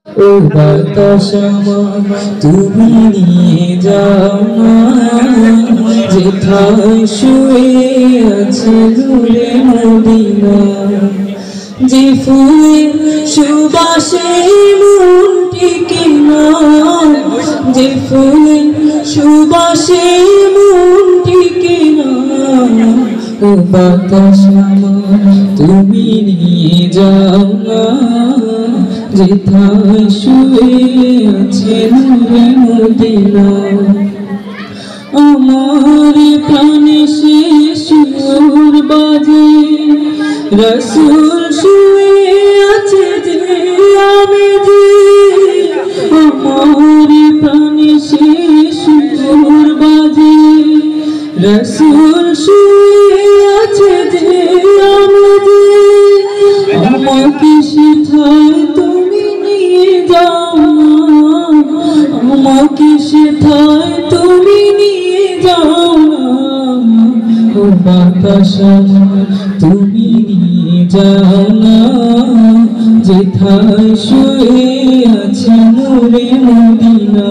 ও বাতাস তুমি নিয়ে যাও না, যেথায় শুয়ে আছে নূরে মদিনা। যে ফুলের সুবাসে মন টিকে না, যে ফুলের সুবাসে মন টিকে না। ও বাতাস তুমি নিয়ে যাও না, যেথায় শুয়ে আছে নূরে মদিনা। আমার প্রাণে সে সুর বাজে, রাসূল শুয়ে আছে যে আমি যে। আমার প্রাণে সে সুর বাজে, রাসূল শুয়ে আছে যে আমি যে। আমাকে সেথায় তুমি নিয়ে যাও না, আমাকে সেথায় তুমি নিয়ে যাও না। ও বাতাস তুমি নিয়ে যাও না, যেথায় শুয়ে আছে নূরে মদিনা।